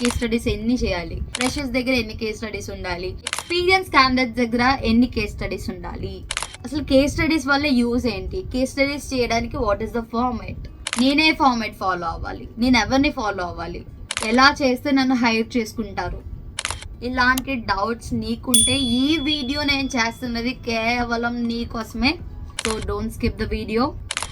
Case studies ఎన్ని చేయాలి, freshers దగ్గర ఎన్ని కేస్ స్టడీస్ ఉండాలి, ఎక్స్పీరియన్స్ క్యాండిడేట్స్ దగ్గర ఎన్ని కేస్ స్టడీస్ ఉండాలి, అసలు కేస్ స్టడీస్ వల్ల యూజ్ ఏంటి, కేస్ స్టడీస్ చేయడానికి వాట్ ఈస్ ద ఫార్మాట్, నేనే ఫార్మాట్ ఫాలో అవ్వాలి, నేను ఎవరిని ఫాలో అవ్వాలి, ఎలా చేస్తే నన్ను హైర్ చేసుకుంటారు, ఇలాంటి డౌట్స్ నీకుంటే ఈ వీడియో నేను చేస్తున్నది కేవలం నీకోసమే. So don't skip the video.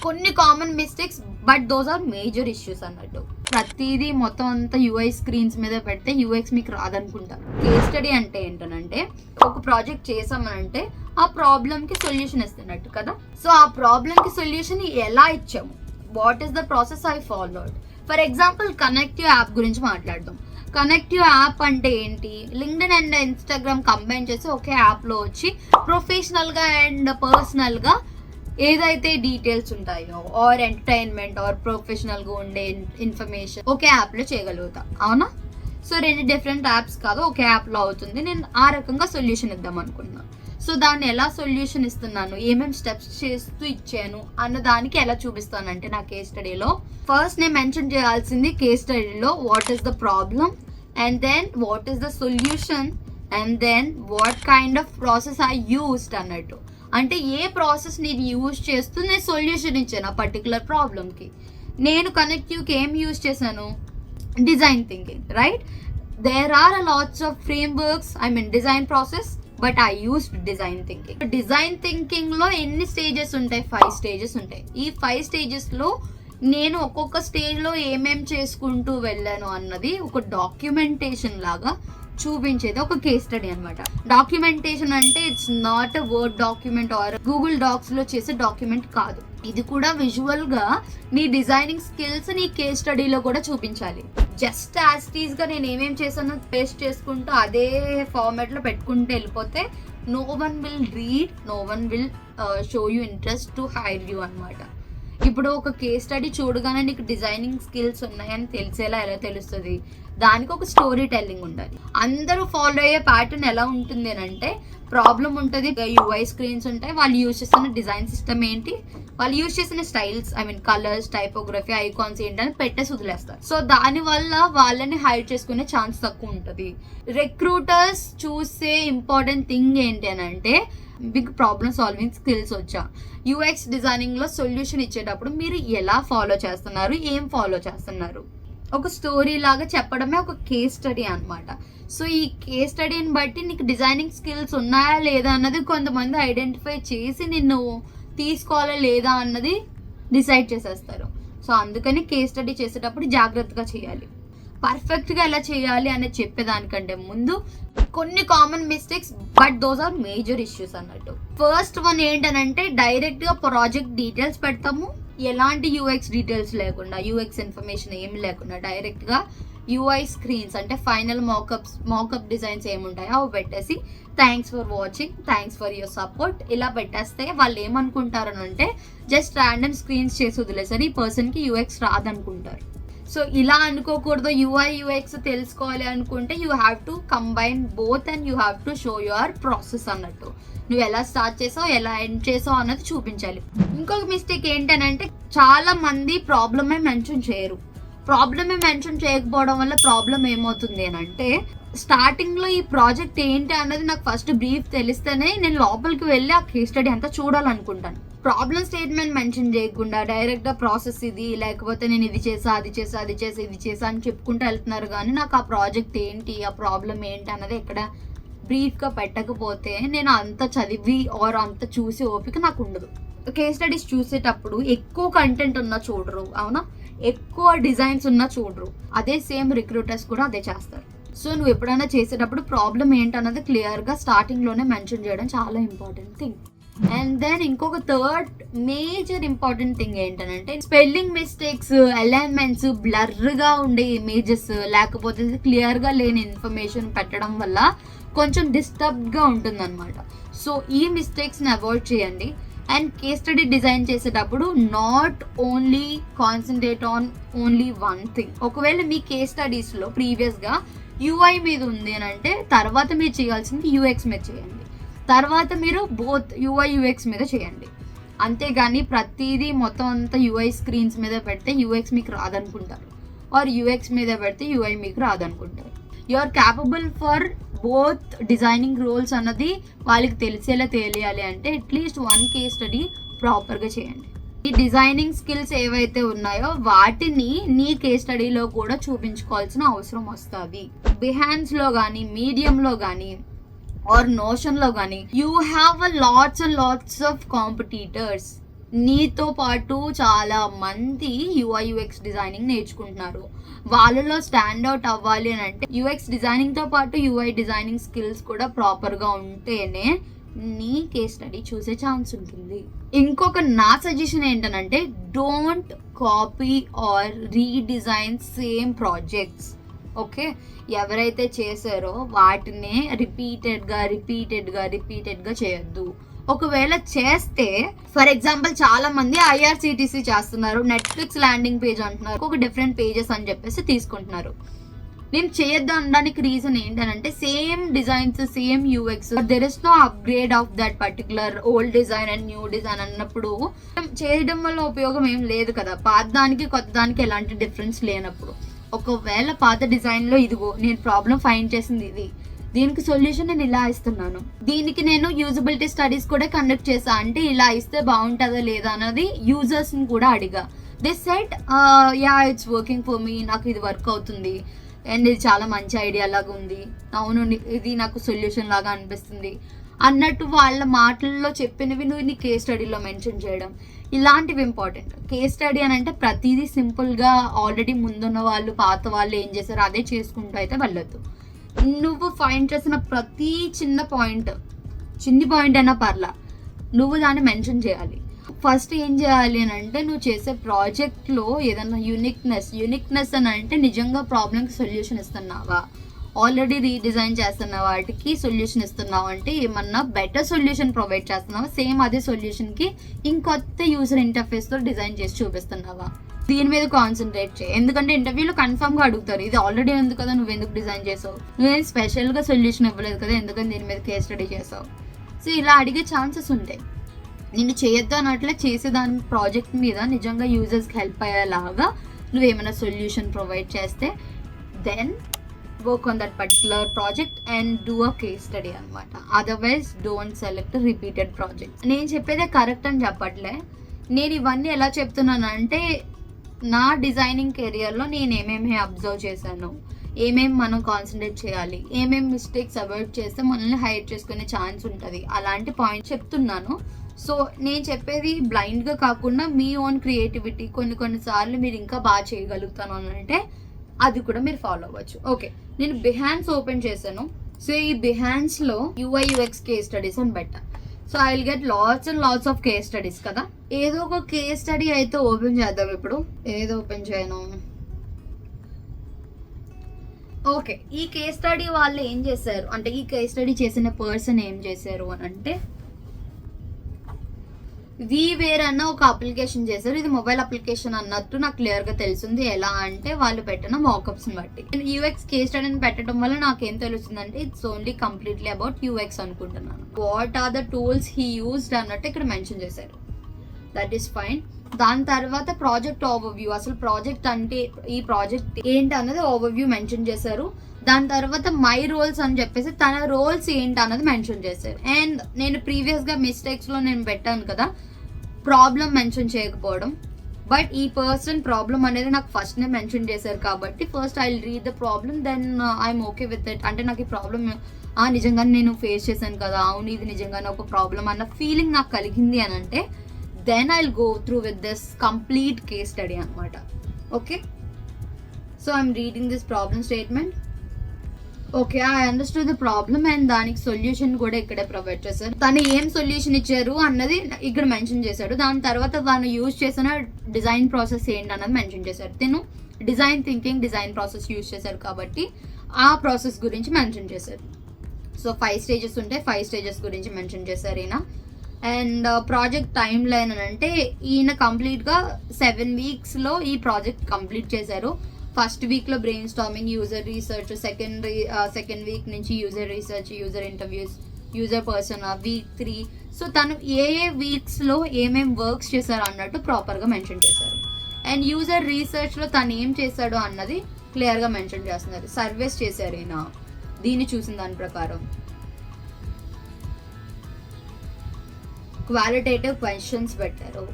కొన్ని common mistakes but those are major issues అన్నట్టు. ప్రతిదీ మొత్తం అంతా యూఐ స్క్రీన్స్ మీద పెడితే యూఎక్స్ మీకు రాదనుకుంటారు. కేస్ స్టడీ అంటే ఏంటనంటే ఒక ప్రాజెక్ట్ చేసామనంటే ఆ ప్రాబ్లమ్కి సొల్యూషన్ ఇస్తున్నట్టు కదా. సో ఆ ప్రాబ్లమ్కి సొల్యూషన్ ఎలా ఇచ్చాము, what is the process I followed. For example connective app గురించి మాట్లాడదాం. కనెక్టివ్ యాప్ అంటే ఏంటి, లింక్డ్ఇన్ అండ్ ఇన్స్టాగ్రామ్ కంబైన్ చేసి ఒకే యాప్లో వచ్చి ప్రొఫెషనల్గా అండ్ పర్సనల్గా ఏదైతే డీటెయిల్స్ ఉంటాయో ఆర్ ఎంటర్టైన్మెంట్ ఆర్ ప్రొఫెషనల్గా ఉండే ఇన్ఫర్మేషన్ ఒకే యాప్లో చేయగలుగుతా, అవునా. సో రెండు డిఫరెంట్ యాప్స్ కాదు, ఒకే యాప్లో అవుతుంది. నేను ఆ రకంగా సొల్యూషన్ ఇద్దాం అనుకున్నాను. సో దాన్ని ఎలా సొల్యూషన్ ఇస్తున్నాను, ఏమేమి స్టెప్స్ చేస్తూ ఇచ్చాను అన్న దానికి ఎలా చూపిస్తానంటే నా కేస్ స్టడీలో ఫస్ట్ నేను మెన్షన్ చేయాల్సింది కేస్ స్టడీలో what is the problem and then what is the solution and then what kind of process I used అన్నట్టు. అంటే ఏ ప్రాసెస్ నేను యూజ్ చేస్తూ నేను సొల్యూషన్ ఇచ్చాను ఆ పర్టికులర్ ప్రాబ్లమ్కి. నేను కనెక్టివ్కి ఏం యూజ్ చేశాను, design thinking, right. There are lots of frameworks, I mean design process, but I used design thinking. Design థింకింగ్లో ఎన్ని స్టేజెస్ ఉంటాయి, 5 స్టేజెస్ ఉంటాయి. ఈ 5 స్టేజెస్లో నేను ఒక్కొక్క స్టేజ్లో ఏమేం చేసుకుంటూ వెళ్ళాను అన్నది ఒక డాక్యుమెంటేషన్ లాగా చూపించేది ఒక కేస్ స్టడీ అనమాట. డాక్యుమెంటేషన్ అంటే it's not a word document or Google Docs లో చేసే డాక్యుమెంట్ కాదు. ఇది కూడా విజువల్ గా నీ డిజైనింగ్ స్కిల్స్ నీ కేస్ స్టడీలో కూడా చూపించాలి. జస్ట్ యాజ్ టీజ్ గా నేను ఏమేం చేశానో పేస్ట్ చేసుకుంటూ అదే ఫార్మాట్ లో పెట్టుకుంటూ వెళ్ళిపోతే no one will read, no one will show you interest to hire you అనమాట. ఇప్పుడు ఒక కేస్ స్టడీ చూడగానే నీకు డిజైనింగ్ స్కిల్స్ ఉన్నాయని తెలిసేలా ఎలా తెలుస్తుంది, దానికి ఒక స్టోరీ టెల్లింగ్ ఉండాలి. అందరూ ఫాలో అయ్యే ప్యాటర్న్ ఎలా ఉంటుంది అని అంటే ప్రాబ్లం ఉంటుంది, యూఐ స్క్రీన్స్ ఉంటాయి, వాళ్ళు యూజ్ చేస్తున్న డిజైన్ సిస్టమ్ ఏంటి, వాళ్ళు యూజ్ చేసిన styles, I mean colours, typography, icons ఏంటని పెట్టేసి వదిలేస్తారు. సో దానివల్ల వాళ్ళని హైర్ చేసుకునే ఛాన్స్ తక్కువ ఉంటుంది. రిక్రూటర్స్ చూసే ఇంపార్టెంట్ థింగ్ ఏంటి అని అంటే బిగ్ ప్రాబ్లమ్ సాల్వింగ్ స్కిల్స్ వచ్చా. యూఎక్స్ డిజైనింగ్ లో సొల్యూషన్ ఇచ్చేటప్పుడు మీరు ఎలా ఫాలో చేస్తున్నారు, ఏం ఫాలో చేస్తున్నారు, ఒక స్టోరీ లాగా చెప్పడమే ఒక కేస్ స్టడీ అనమాట. సో ఈ కేస్ స్టడీని బట్టి నీకు డిజైనింగ్ స్కిల్స్ ఉన్నాయా లేదా అన్నది కొంతమంది ఐడెంటిఫై చేసి నిన్ను తీసుకోవాలా లేదా అన్నది డిసైడ్ చేసేస్తారు. సో అందుకని కేస్ స్టడీ చేసేటప్పుడు జాగ్రత్తగా చేయాలి. పర్ఫెక్ట్గా ఎలా చేయాలి అనేది చెప్పేదానికంటే ముందు కొన్ని common mistakes but those are major issues అన్నట్టు. ఫస్ట్ వన్ ఏంటనంటే డైరెక్ట్గా ప్రాజెక్ట్ డీటెయిల్స్ పెడతాము, ఎలాంటి యూఎక్స్ డీటెయిల్స్ లేకుండా, యూఎక్స్ ఇన్ఫర్మేషన్ ఏమి లేకుండా డైరెక్ట్గా యూఐ స్క్రీన్స్ అంటే ఫైనల్ మాకప్ డిజైన్స్ ఏముంటాయో అవి పెట్టేసి thanks for watching, thanks for your support ఇలా పెట్టేస్తే వాళ్ళు ఏమనుకుంటారనంటే జస్ట్ ర్యాండమ్ స్క్రీన్స్ చేసి వదిలేసరి ఈ పర్సన్కి యూఎక్స్ రాదనుకుంటారు. సో ఇలా అనుకోకూడదు. యూఐ యూఎక్స్ తెలుసుకోవాలి అనుకుంటే you have to combine both and you have to show your process అన్నట్టు. నువ్వు ఎలా స్టార్ట్ చేసావు, ఎలా ఎండ్ చేసావు అన్నది చూపించాలి. ఇంకొక మిస్టేక్ ఏంటనంటే చాలా మంది ప్రాబ్లమే మెన్షన్ చేయరు. ప్రాబ్లమే మెన్షన్ చేయకపోవడం వల్ల ప్రాబ్లం ఏమవుతుంది అని అంటే స్టార్టింగ్లో ఈ ప్రాజెక్ట్ ఏంటి అన్నది నాకు ఫస్ట్ బ్రీఫ్ తెలిస్తేనే నేను లోపలికి వెళ్ళి ఆ కేస్ స్టడీ అంతా చూడాలనుకుంటాను. ప్రాబ్లం స్టేట్మెంట్ మెన్షన్ చేయకుండా డైరెక్ట్గా ప్రాసెస్ ఇది, లేకపోతే నేను ఇది చేసా, అది చేసా, అది చేసా, ఇది చేసా అని చెప్పుకుంటూ వెళ్తున్నారు. కానీ నాకు ఆ ప్రాజెక్ట్ ఏంటి, ఆ ప్రాబ్లం ఏంటి అన్నది ఎక్కడ బ్రీఫ్గా పెట్టకపోతే నేను అంత చదివి ఆర్ అంత చూసి ఓపిక నాకు ఉండదు. కేస్ స్టడీస్ చూసేటప్పుడు ఎక్కువ కంటెంట్ ఉన్నా చూడరు, అవునా, ఎక్కువ డిజైన్స్ ఉన్నా చూడరు. అదే సేమ్ రిక్రూటర్స్ కూడా అదే చేస్తారు. సో నువ్వు ఎప్పుడైనా చేసేటప్పుడు ప్రాబ్లం ఏంటన్నది క్లియర్గా స్టార్టింగ్లోనే మెన్షన్ చేయడం చాలా ఇంపార్టెంట్ థింగ్. అండ్ దెన్ ఇంకొక థర్డ్ మేజర్ ఇంపార్టెంట్ థింగ్ ఏంటంటే స్పెల్లింగ్ మిస్టేక్స్, అలైన్మెంట్స్, బ్లర్గా ఉండే ఇమేజెస్, లేకపోతే క్లియర్గా లేని ఇన్ఫర్మేషన్ పెట్టడం వల్ల కొంచెం డిస్టర్బ్గా ఉంటుంది అనమాట. సో ఈ మిస్టేక్స్ని అవాయిడ్ చేయండి. అండ్ కేస్ స్టడీ డిజైన్ చేసేటప్పుడు not only concentrate on only one thing. ఒకవేళ మీ కేస్ స్టడీస్లో ప్రీవియస్గా యూఐ మీద ఉంది అని అంటే తర్వాత మీరు చేయాల్సింది యూఎక్స్ మీద చేయండి, తర్వాత మీరు బోత్ యూఐ యూఎక్స్ మీద చేయండి. అంతేగాని ప్రతిదీ మొత్తం అంతా యూఐ స్క్రీన్స్ మీద పెడితే యూఎక్స్ మీకు రాదనుకుంటారు. ఆర్ యూఎక్స్ మీద పెడితే యూఐ మీకు రాదనుకుంటారు. You are capable for both designing roles అన్నది వాళ్ళకి తెలిసేలా తెలియాలి అంటే అట్లీస్ట్ 1 కేస్ స్టడీ ప్రాపర్గా చేయండి. ఈ డిజైనింగ్ స్కిల్స్ ఏవైతే ఉన్నాయో వాటిని నీ కేస్ స్టడీలో కూడా చూపించుకోవాల్సిన అవసరం వస్తుంది. బిహాన్స్లో కానీ, మీడియంలో కానీ ఆర్ నోషన్లో కానీ you have lots and lots of competitors. నీతో పాటు చాలా మంది యూఐ/యూఎక్స్ డిజైనింగ్ నేర్చుకుంటున్నారు. వాళ్ళలో స్టాండ్ అవుట్ అవ్వాలి అని అంటే యూఎక్స్ డిజైనింగ్తో పాటు యూఐ డిజైనింగ్ స్కిల్స్ కూడా ప్రాపర్గా ఉంటేనే నీ కేస్ స్టడీ చూసే ఛాన్స్ ఉంటుంది. ఇంకొక నా సజెషన్ ఏంటనంటే don't copy or redesign same projects. Okay, ఎవరైతే చేశారో వాటినే రిపీటెడ్గా చేయొద్దు. ఒకవేళ చేస్తే ఫర్ ఎగ్జాంపుల్ చాలా మంది ఐఆర్సిటిసి చేస్తున్నారు, నెట్ఫ్లిక్స్ ల్యాండింగ్ పేజ్ అంటున్నారు, ఒక డిఫరెంట్ పేజెస్ అని చెప్పేసి తీసుకుంటున్నారు. నేను చేయొద్దు అనడానికి రీజన్ ఏంటంటే same designs, same UX, there is no upgrade of that particular old design and new design అన్నప్పుడు చేయడం వల్ల ఉపయోగం ఏం లేదు కదా. పాత దానికి కొత్త దానికి ఎలాంటి డిఫరెన్స్ లేనప్పుడు ఒకవేళ పాత డిజైన్లో ఇదిగో నేను ప్రాబ్లం ఫైండ్ చేసింది ఇది, దీనికి సొల్యూషన్ నేను ఇలా ఇస్తున్నాను, దీనికి నేను యూజబిలిటీ స్టడీస్ కూడా కండక్ట్ చేసా అంటే ఇలా ఇస్తే బాగుంటుందా లేదా అన్నది యూజర్స్ని కూడా అడిగా. They said yeah it's working for me, నాకు ఇది వర్క్ అవుతుంది అండ్ ఇది చాలా మంచి ఐడియా లాగా ఉంది, అవును ఇది నాకు సొల్యూషన్ లాగా అనిపిస్తుంది అన్నట్టు వాళ్ళ మాటల్లో చెప్పినవి నువ్వు నీ కేస్ స్టడీలో మెన్షన్ చేయడం, ఇలాంటివి ఇంపార్టెంట్. కేస్ స్టడీ అని అంటే ప్రతిదీ సింపుల్గా ఆల్రెడీ ముందున్న వాళ్ళు పాత వాళ్ళు ఏం చేశారో అదే చేసుకుంటూ అయితే వెళ్ళొద్దు. నువ్వు ఫైండ్ చేసిన ప్రతి చిన్ని పాయింట్ అయినా పర్లా నువ్వు దాన్ని మెన్షన్ చేయాలి. ఫస్ట్ ఏం చేయాలి అని అంటే నువ్వు చేసే ప్రాజెక్ట్లో ఏదన్నా యూనిక్నెస్ అని అంటే నిజంగా ప్రాబ్లంకి సొల్యూషన్ ఇస్తున్నావా, ఆల్రెడీ రీడిజైన్ చేస్తున్న వాటికి సొల్యూషన్ ఇస్తున్నావు అంటే ఏమన్నా బెటర్ సొల్యూషన్ ప్రొవైడ్ చేస్తున్నావా, సేమ్ అదే సొల్యూషన్కి ఇంకొత్త యూజర్ ఇంటర్ఫేస్తో డిజైన్ చేసి చూపిస్తున్నావా, దీని మీద కాన్సన్ట్రేట్ చేయి. ఎందుకంటే ఇంటర్వ్యూలో కన్ఫర్మ్గా అడుగుతారు ఇది ఆల్రెడీ ఉంది కదా నువ్వు ఎందుకు డిజైన్ చేసావు, నువ్వేం స్పెషల్గా సొల్యూషన్ ఇవ్వలేదు కదా ఎందుకని దీని మీద కేస్ స్టడీ చేసావు. సో ఇలా అడిగే ఛాన్సెస్ ఉంటాయి. నేను చేయొద్దు అన్నట్లే చేసే దాని ప్రాజెక్ట్ మీద నిజంగా యూజర్స్కి హెల్ప్ అయ్యేలాగా నువ్వేమైనా సొల్యూషన్ ప్రొవైడ్ చేస్తే then work on that particular project and do a case study అనమాట. Otherwise don't select repeated projects. నేను చెప్పేదే కరెక్ట్ అని చెప్పట్లే, నేను ఇవన్నీ ఎలా చెప్తున్నాను అంటే నా డిజైనింగ్ కెరియర్లో నేను ఏమేమి అబ్జర్వ్ చేశాను, ఏమేమి మనం కాన్సన్ట్రేట్ చేయాలి, ఏమేమి మిస్టేక్స్ అవాయిడ్ చేస్తే మనల్ని హైడ్ చేసుకునే ఛాన్స్ ఉంటుంది అలాంటి పాయింట్ చెప్తున్నాను. సో నేను చెప్పేది బ్లైండ్గా కాకుండా మీ ఓన్ క్రియేటివిటీ కొన్నిసార్లు మీరు ఇంకా బాగా చేయగలుగుతాను అని అంటే అది కూడా మీరు ఫాలో అవ్వచ్చు. ఓకే, నేను బిహాన్స్ ఓపెన్ చేశాను. సో ఈ బిహాన్స్లో యూఐ/యూఎక్స్ కేస్ స్టడీస్ అని పెట్టా. So I will get lots and lots of case studies కదా. ఏదో ఒక కేస్ స్టడీ అయితే ఓపెన్ చేద్దాం. ఇప్పుడు ఏదో ఓపెన్ చేయను. ఓకే, ఈ కేస్ స్టడీ వాళ్ళు ఏం చేశారు అంటే ఈ కేస్ స్టడీ చేసిన పర్సన్ ఏం చేశారు అని అంటే వీవేర్ అన్న ఒక అప్లికేషన్ చేశారు. ఇది మొబైల్ అప్లికేషన్ అన్నట్టు నాకు క్లియర్గా తెలిసింది. ఎలా అంటే వాళ్ళు పెట్టిన మాకప్స్ని బట్టి. యూఎక్స్ కేస్ స్టడీని పెట్టడం వల్ల నాకేం తెలుస్తుందంటే it's only completely about UX అనుకుంటున్నాను. What are the tools he used అన్నట్టు ఇక్కడ మెన్షన్ చేశారు. That is fine. దాని తర్వాత ప్రాజెక్ట్ ఓవర్వ్యూ, అసలు ప్రాజెక్ట్ అంటే ఈ ప్రాజెక్ట్ ఏంటి అన్నది ఓవర్వ్యూ మెన్షన్ చేశారు. దాని తర్వాత మై రోల్స్ అని చెప్పేసి తన రోల్స్ ఏంటి అన్నది మెన్షన్ చేశారు. అండ్ నేను ప్రీవియస్గా మిస్టేక్స్లో నేను పెట్టాను కదా ప్రాబ్లం మెన్షన్ చేయకపోవడం, బట్ ఈ పర్సన్ ప్రాబ్లం అనేది నాకు ఫస్ట్నే మెన్షన్ చేశారు కాబట్టి first I will read the problem then I'm okay with it. అంటే నాకు ఈ ప్రాబ్లం నిజంగానే నేను ఫేస్ చేశాను కదా, అవును ఇది నిజంగానే ఒక ప్రాబ్లం అన్న ఫీలింగ్ నాకు కలిగింది అని అంటే then I will go through with this complete case study అనమాట. Okay, so I'm reading this problem statement. Okay, I understood the problem and దానికి సొల్యూషన్ కూడా ఇక్కడే ప్రొవైడ్ చేశారు. తను ఏం సొల్యూషన్ ఇచ్చారు అన్నది ఇక్కడ మెన్షన్ చేశాడు. దాని తర్వాత తను యూజ్ చేసిన డిజైన్ ప్రాసెస్ ఏంటి అన్నది మెన్షన్ చేశారు. తను design thinking design process use చేశారు కాబట్టి ఆ ప్రాసెస్ గురించి మెన్షన్ చేశారు. సో 5 స్టేజెస్ ఉంటాయి, 5 స్టేజెస్ గురించి మెన్షన్ చేశారు ఈయన. అండ్ ప్రాజెక్ట్ టైం లైన్ అని అంటే ఈయన కంప్లీట్గా 7 వీక్స్లో ఈ ప్రాజెక్ట్ కంప్లీట్ చేశారు. ఫస్ట్ వీక్లో brainstorming, user research, second week నుంచి user research, user interviews, user person, week 3. So తను ఏ వీక్స్లో ఏమేం వర్క్స్ చేశారు అన్నట్టు ప్రాపర్గా మెన్షన్ చేశారు. అండ్ యూజర్ రీసెర్చ్లో తను ఏం చేశాడో అన్నది క్లియర్గా మెన్షన్ చేస్తున్నారు. సర్వేస్ చేశారు ఈయన దీన్ని చూసిన దాని ప్రకారం. క్వాలిటేటివ్ క్వశ్చన్స్ పెట్టారు.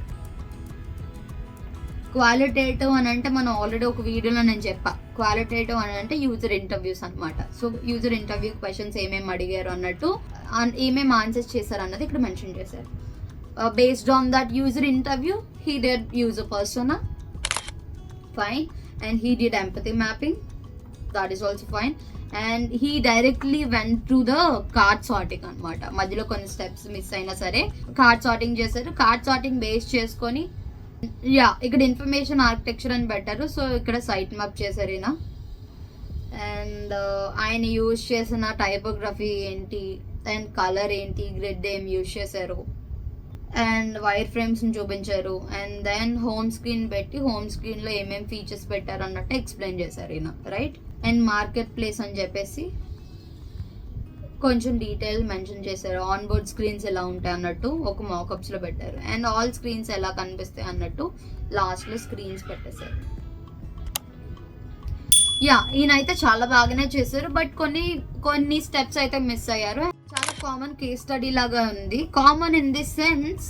క్వాలిటేటివ్ అని అంటే మనం ఆల్రెడీ ఒక వీడియోలో నేను చెప్పా, క్వాలిటేటివ్ అని అంటే యూజర్ ఇంటర్వ్యూస్ అనమాట. సో యూజర్ ఇంటర్వ్యూ క్వశ్చన్స్ ఏమేమి అడిగారు అన్నట్టు, ఏమేమి ఆన్సర్స్ చేశారు అన్నది ఇక్కడ మెన్షన్ చేశారు. Based on that user interview he did user persona, fine, and he did empathy mapping, that is also fine. And he directly went through the card sorting అనమాట. మధ్యలో కొన్ని స్టెప్స్ మిస్ అయినా సరే card sorting చేశారు. Card sorting base చేసుకొని ఇక్కడ information architecture అని పెట్టారు. సో ఇక్కడ సైట్ మ్యాప్ చేశారు ఈయన. అండ్ ఆయన యూజ్ చేసిన టైపోగ్రఫీ ఏంటి, అండ్ కలర్ ఏంటి, గ్రిడ్ ఏం యూజ్ చేశారు, అండ్ వైర్ ఫ్రేమ్స్ చూపించారు. అండ్ దెన్ హోమ్ స్క్రీన్ పెట్టి హోమ్ స్క్రీన్ లో ఏమేమి ఫీచర్స్ పెట్టారు అన్నట్టు ఎక్స్ప్లెయిన్ చేశారు ఈయన, రైట్. అండ్ మార్కెట్ ప్లేస్ అని చెప్పేసి కొంచెం డీటెయిల్ మెన్షన్ చేశారు. ఆన్ బోర్డ్ స్క్రీన్స్ ఎలా ఉంటాయి అన్నట్టు ఒక మాకప్స్ లో పెట్టారు. అండ్ ఆల్ స్క్రీన్స్ ఎలా కనిపిస్తాయి అన్నట్టు లాస్ట్ లో స్క్రీన్స్ పెట్టేశారు. ఈయన అయితే చాలా బాగానే చేశారు, బట్ కొన్ని స్టెప్స్ అయితే మిస్ అయ్యారు. చాలా కామన్ కేస్ స్టడీ లాగా ఉంది. కామన్ ఇన్ ది సెన్స్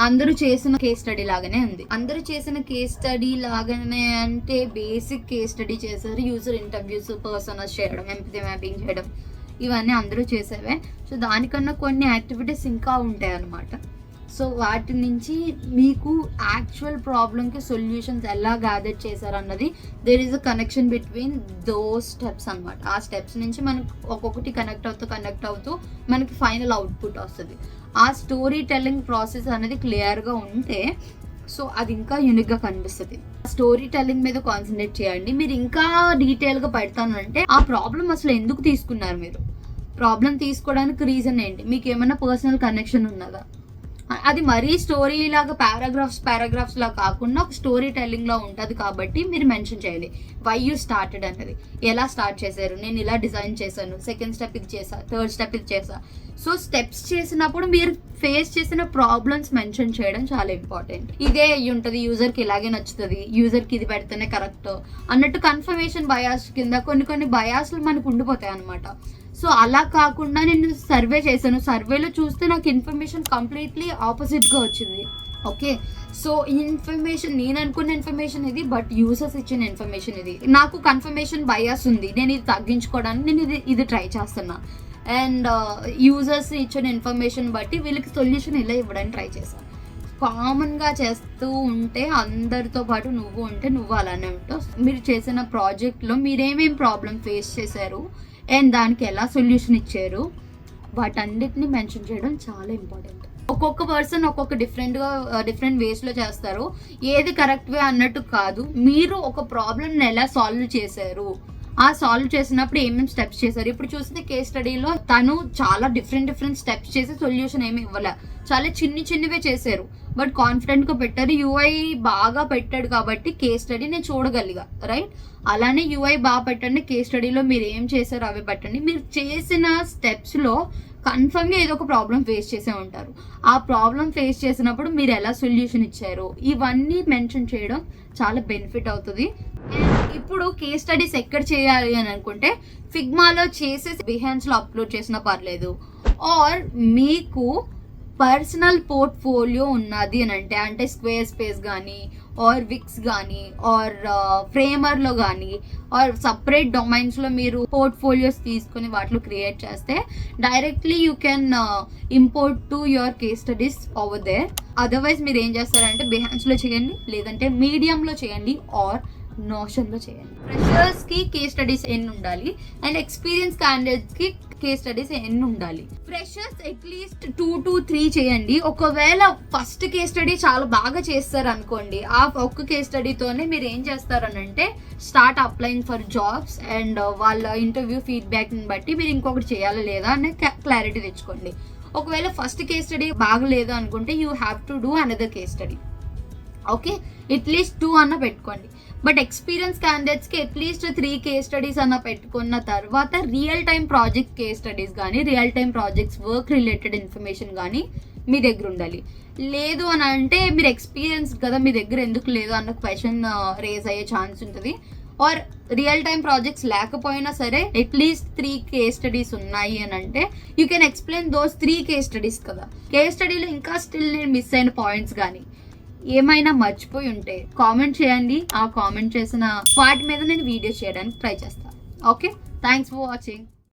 అందరూ చేసిన కేస్ స్టడీ లాగానే ఉంది. అందరూ చేసిన కేస్ స్టడీ లాగానే అంటే బేసిక్ కేస్ స్టడీ చేశారు. యూజర్ ఇంటర్వ్యూస్, పర్సనల్స్ చేయడం, ఎంపథీ మ్యాపింగ్ చేయడం, ఇవన్నీ అందరూ చేసేవే. సో దానికన్నా కొన్ని యాక్టివిటీస్ ఇంకా ఉంటాయి అన్నమాట. సో వాటి నుంచి మీకు యాక్చువల్ ప్రాబ్లమ్కి సొల్యూషన్స్ ఎలా గ్యాదర్ చేశారన్నది there is a connection between those steps అనమాట. ఆ స్టెప్స్ నుంచి మనకు ఒక్కొక్కటి కనెక్ట్ అవుతూ మనకి ఫైనల్ అవుట్పుట్ వస్తుంది. ఆ స్టోరీ టెల్లింగ్ ప్రాసెస్ అనేది క్లియర్గా ఉంటే సో అది ఇంకా యూనిక్గా కనిపిస్తుంది. స్టోరీ టెల్లింగ్ మీద కాన్సన్ట్రేట్ చేయండి. మీరు ఇంకా డీటెయిల్గా పెడతానంటే ఆ ప్రాబ్లం అసలు ఎందుకు తీసుకున్నారు, మీరు ప్రాబ్లం తీసుకోవడానికి రీజన్ ఏంటి, మీకు ఏమైనా పర్సనల్ కనెక్షన్ ఉన్నదా, అది మరీ స్టోరీ లాగా పారాగ్రాఫ్స్ లా కాకుండా ఒక స్టోరీ టెల్లింగ్ లో ఉంటుంది. కాబట్టి మీరు మెన్షన్ చేయాలి వై యూ స్టార్టెడ్ అనేది, ఎలా స్టార్ట్ చేశారు, నేను ఇలా డిజైన్ చేశాను, సెకండ్ స్టెప్ ఇది చేసా, థర్డ్ స్టెప్ ఇది చేసా. సో స్టెప్స్ చేసినప్పుడు మీరు ఫేస్ చేసిన ప్రాబ్లమ్స్ మెన్షన్ చేయడం చాలా ఇంపార్టెంట్. ఇదే అయ్యి ఉంటుంది, యూజర్కి ఇలాగే నచ్చుతుంది, యూజర్కి ఇది పెడితేనే కరెక్ట్ అన్నట్టు కన్ఫర్మేషన్ బయాస్ కింద కొన్ని బయాస్లు మనకు ఉండిపోతాయి అనమాట. సో అలా కాకుండా నేను సర్వే చేశాను, సర్వేలో చూస్తే నాకు ఇన్ఫర్మేషన్ కంప్లీట్లీ ఆపోజిట్గా వచ్చింది. ఓకే, సో ఇన్ఫర్మేషన్ నేను అనుకున్న ఇన్ఫర్మేషన్ ఇది, బట్ యూజర్స్ ఇచ్చిన ఇన్ఫర్మేషన్ ఇది. నాకు కన్ఫర్మేషన్ బయాస్ ఉంది, నేను ఇది తగ్గించుకోవడానికి నేను ఇది ట్రై చేస్తున్నా. అండ్ యూజర్స్ ఇచ్చిన ఇన్ఫర్మేషన్ బట్టి వీళ్ళకి సొల్యూషన్ ఇలా ఇవ్వడానికి ట్రై చేశాను. కామన్గా చేస్తూ ఉంటే అందరితో పాటు నువ్వు ఉంటే నువ్వు అలానే ఉంటావు. మీరు చేసిన ప్రాజెక్ట్లో మీరేమేం ప్రాబ్లం ఫేస్ చేశారు అండ్ దానికి ఎలా సొల్యూషన్ ఇచ్చారు వాటన్నిటిని మెన్షన్ చేయడం చాలా ఇంపార్టెంట్. ఒక్కొక్క పర్సన్ ఒక్కొక్క డిఫరెంట్ వేస్లో చేస్తారు. ఏది కరెక్ట్ వే అన్నట్టు కాదు, మీరు ఒక ప్రాబ్లమ్ని ఎలా సాల్వ్ చేశారు, ఆ సాల్వ్ చేసినప్పుడు ఏమేమి స్టెప్స్ చేశారు. ఇప్పుడు చూస్తే కేస్ స్టడీలో తను చాలా డిఫరెంట్ స్టెప్స్ చేసి సొల్యూషన్ ఏమి ఇవ్వలే, చాలా చిన్నవే చేశారు, బట్ కాన్ఫిడెంట్గా పెట్టారు. యూఐ బాగా పెట్టాడు కాబట్టి కేస్ స్టడీ నేను చూడగలిగా, రైట్. అలానే యూఐ బాగా పెట్టండి, కేస్ స్టడీలో మీరు ఏం చేశారో అవి పెట్టండి. మీరు చేసిన స్టెప్స్లో కన్ఫర్మ్గా ఏదో ఒక ప్రాబ్లం ఫేస్ చేసే ఉంటారు. ఆ ప్రాబ్లం ఫేస్ చేసినప్పుడు మీరు ఎలా సొల్యూషన్ ఇచ్చారు ఇవన్నీ మెన్షన్ చేయడం చాలా బెనిఫిట్ అవుతుంది. ఇప్పుడు కేస్ స్టడీస్ ఎక్కడ చేయాలి అని అనుకుంటే ఫిగ్మాలో చేసి బిహాన్స్లో అప్లోడ్ చేసినా పర్లేదు, ఆర్ మీకు పర్సనల్ పోర్ట్ఫోలియో ఉన్నది అని అంటే స్క్వేర్ స్పేస్ కానీ ఆర్ విక్స్ కానీ ఆర్ ఫ్రేమర్లో కానీ ఆర్ సపరేట్ డొమైన్స్లో మీరు పోర్ట్ఫోలియోస్ తీసుకొని వాటిలో క్రియేట్ చేస్తే directly you can import to your case studies over there. Otherwise మీరు ఏం చేస్తారంటే బిహాన్స్లో చేయండి, లేదంటే మీడియంలో చేయండి ఆర్ నోషన్లో చేయండి. ఫ్రెషర్స్కి కేస్ స్టడీస్ ఎన్ని ఉండాలి అండ్ ఎక్స్పీరియన్స్ క్యాండిడేట్స్కి కేస్ స్టడీస్ ఎన్ని ఉండాలి. ఫ్రెషర్స్ అట్లీస్ట్ 2 to 3 చేయండి. ఒకవేళ ఫస్ట్ కేస్ స్టడీ చాలా బాగా చేస్తారు అనుకోండి, ఆ ఒక్క కేస్ స్టడీతోనే మీరు ఏం చేస్తారనంటే start applying for jobs and వాళ్ళ ఇంటర్వ్యూ ఫీడ్బ్యాక్ని బట్టి మీరు ఇంకొకటి చేయాలా లేదా అనే క్లారిటీ తెచ్చుకోండి. ఒకవేళ ఫస్ట్ కేస్ స్టడీ బాగలేదు అనుకుంటే you have to do another case study. Okay, at least 2 అన్న పెట్టుకోండి. బట్ ఎక్స్పీరియన్స్ క్యాండిడేట్స్కి అట్లీస్ట్ 3 కేస్ స్టడీస్ అన్న పెట్టుకున్న తర్వాత real time project case studies కానీ real time projects work related information కానీ మీ దగ్గర ఉండాలి. లేదు అని అంటే మీరు ఎక్స్పీరియన్స్ కదా, మీ దగ్గర ఎందుకు లేదు అన్న క్వశ్చన్ రేజ్ అయ్యే ఛాన్స్ ఉంటుంది. ఆర్ రియల్ టైమ్ ప్రాజెక్ట్స్ లేకపోయినా సరే అట్లీస్ట్ 3 కేస్ స్టడీస్ ఉన్నాయి అని అంటే you can explain those 3 case studies కదా. కేస్ స్టడీలో ఇంకా స్టిల్ నేను మిస్ అయిన పాయింట్స్ కానీ ఏమైనా మర్చిపోయి ఉంటే కామెంట్ చేయండి. ఆ కామెంట్ చేసిన వాటి మీద నేను వీడియో చేయడానికి ట్రై చేస్తాను. Okay, thanks for watching.